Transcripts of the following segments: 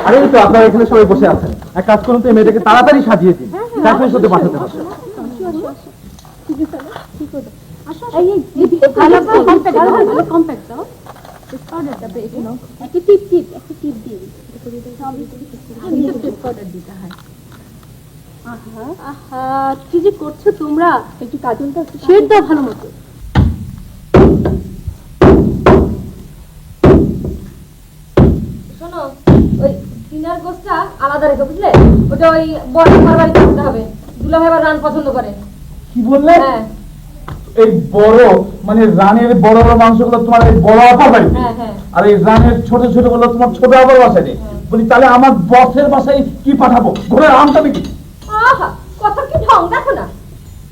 আরে তো আপনারা এখানে সবাই বসে আছেন, এক কাজ করুন তো, এই মেয়েটাকে তাড়াতাড়ি সাজিয়ে দিন, চাকরির সাথে পাঠাতে হবে। কি যে করছো তোমরা, একটু কাজলটা শেড দাও ভালো মতো। শোনো, ওই ডিনার গোছটা আলাদা রেখে, বুঝলে? ওটা ওই বড় বাড়ি করতে হবে। দুলা ভাই রান পছন্দ করে। কি বললে? হ্যাঁ, এই বড় মানে রানের বড় বড় মাংসগুলো তোমার এই বড় আপার বাড়ি, আর এই রানের ছোট ছোট গুলো তোমার ছোট আপার বাসায়। বলি তাহলে আমার বসের বাসায় কি পাঠাবো? ঘোড়ার আমটা নাকি? কথা কি ঢং দেখো না।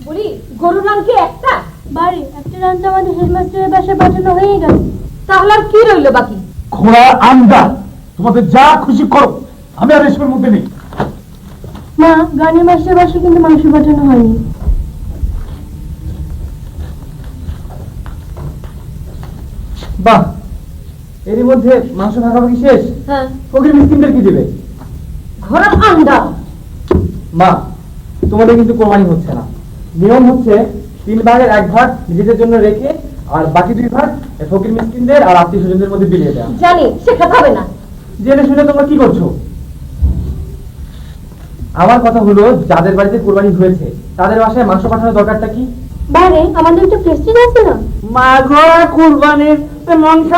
বলি গরুর রান কি একটা বাড়ি? একটা রান তো আমাদের হেডমাস্টারের বাসায় পাঠানো হয়ে গেল। তাহলে আর কি রইলো বাকি? ঘোড়ার আমটা তোমাদের যা খুশি করো, আমি আর এসবের মধ্যে নেই। মা, গানের মাস্টারের বাসায় কিন্তু মাংস পাঠানো হয়নি। বাহ, এরই মধ্যে মাংস ভাগাভাগি শেষ। হ্যাঁ, ফকির মিসকিনদের কি দিবে? ঘোড়ার আন্ডা। মা, তোমাদের কিন্তু কোরবানি হচ্ছে না। নিয়ম হচ্ছে 3 ভাগের 1 ভাগ নিজেদের জন্য রেখে আর বাকি 2 ভাগ ফকির মিসকিনদের আর আত্মীয় স্বজনদের মধ্যে বিলিয়ে দেওয়া। জানি, শেখাতে হবে না। জেনে শুনে তোমরা কি করছো? আমার কথা হলো, যাদের বাড়িতে কোরবানি হয়েছে তাদের বাসায় মাংস পাঠানোর দরকারটা কি? বাইরে আমাদের একটু প্রেস্টিজ আছে না? মা গো, কুরবানির মাংস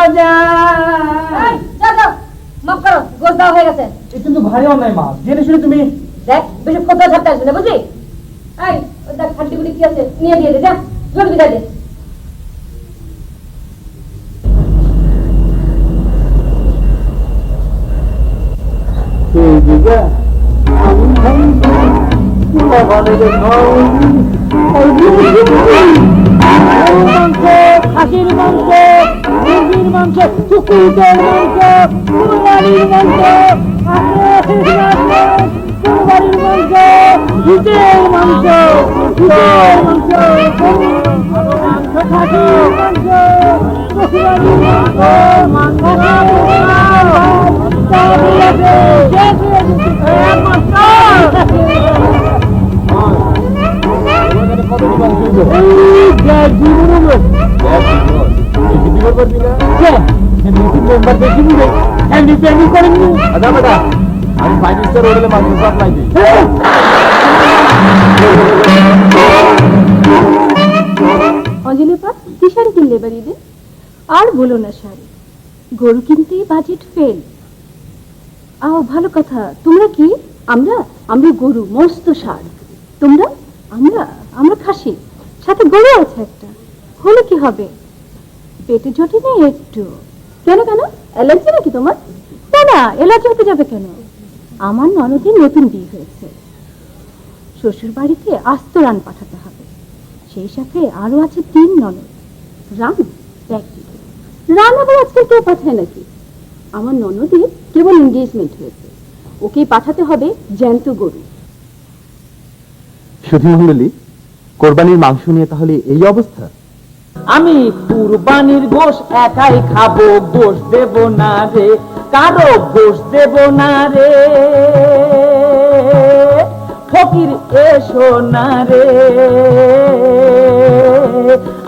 এই, যাও যাও, মাফ করো, গোশ দেওয়া হয়ে গেছে। এটা কিন্তু ভারী অন্যায় মা, জেনে শুনে তুমি। দেখ, বেশি ফোটা ঝাপটা আসবে না, বুঝলি? এই, ওই দেখ খান্ডিগুলি কি আছে, নিয়ে দিয়ে দে, যা জোর বিদায় দে। খাসির মাংস, মুরগির মাংস, কুকুরের মাংস, কুরবানির মাংস, কুরবানির মাংস, ঈদের মাংস, ঈদের মাংস, খাসির মাংস, কুরবানির মাংস, অঞ্জলিপা, কি শাড়ি কিনলে এবার ঈদে? আর বলো না শাড়ি, গরু কিনতে বাজেট ফেল। ভালো কথা। তোমরা কি? আমরা আমরা গরু, মস্ত ষাঁড়। তোমরা? আমরা আমরা খাসি, সাথে গরু আছে একটা। হলে কি হবে? পেটে জোটে নেই একটু। কেন কেন, অ্যালার্জি নাকি তোমার? না না, অ্যালার্জি হতে যাবে কেন? আমার ননদের নতুন বিয়ে হয়েছে, শ্বশুর বাড়িতে আস্ত রান পাঠাতে হবে। সেই সাথে আরো আছে 3 ননদ। রান রান আবার আজকাল কেউ পাঠায় নাকি? আমার ননদের কেবল এনগেজমেন্ট হয়েছে, ওকেই পাঠাতে হবে জ্যান্ত গরু। সুধী মণ্ডলী, কোরবানির মাংস নিয়ে তাহলে এই অবস্থা? আমি কুরবানির গোশ একাই খাবো, গোশ দেব না রে কারো, গোশ দেব না রে। ফকির এসো না রে,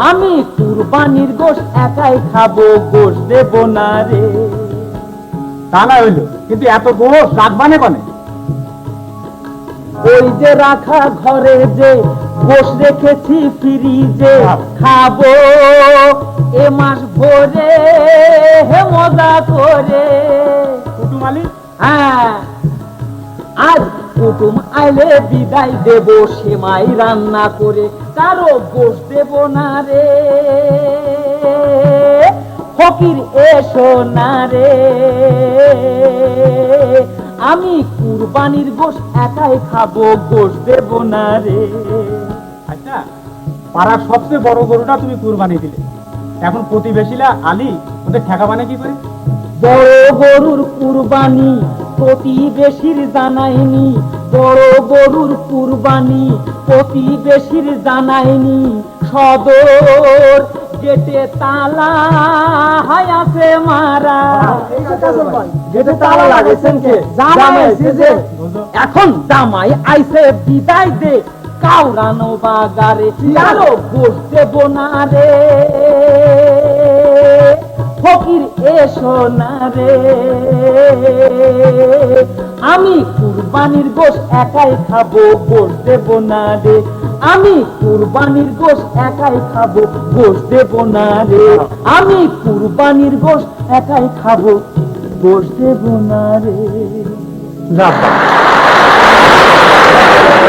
আমি কুরবানির গোশ একাই খাবো, গোশ দেব না রে। তা না হইলো, কিন্তু এত গোশ রাখবানে কনে? ওই যে রাখা ঘরে যে গোশ রেখেছি ফ্রিজে, খাবো এ মাস ভরে মজা করে। কুটুম আলী? হ্যাঁ, আজ কুটুম আইলে বিদায় দেব সেমাই রান্না করে, কারো গোশ দেব না রে। ফকির এসো না রে, আমি কুরবানির গোশ একাই খাবো, গোশ দেব না রে। আচ্ছা, পাড়ার সবচেয়ে বড় গরুটা তুমি কুরবানি দিলে, এখন প্রতিবেশীরা আলী ওদের ঠেকা মানে কি করে? বড় গরুর কুরবানি প্রতিবেশীর জানাইনি, বড় গরুর কুরবানি প্রতিবেশীর জানাইনি। সদর গেটে তালা আছে মারা। গেটে তালা লাগাইছেন কে? জামাই এসেছে। এখন জামাই আইছে বিদায় দে কাউরানো বাগারে, কারো গোশ দেব না রে ফকির এসো না রে। আমি কুরবানির গোশ একাই খাবো, গোশ দেব না রে। আমি কুরবানির গোশ একাই খাবো, গোশ দেব না রে। আমি কুরবানির গোশ একাই খাবো, গোশ দেব না রে। না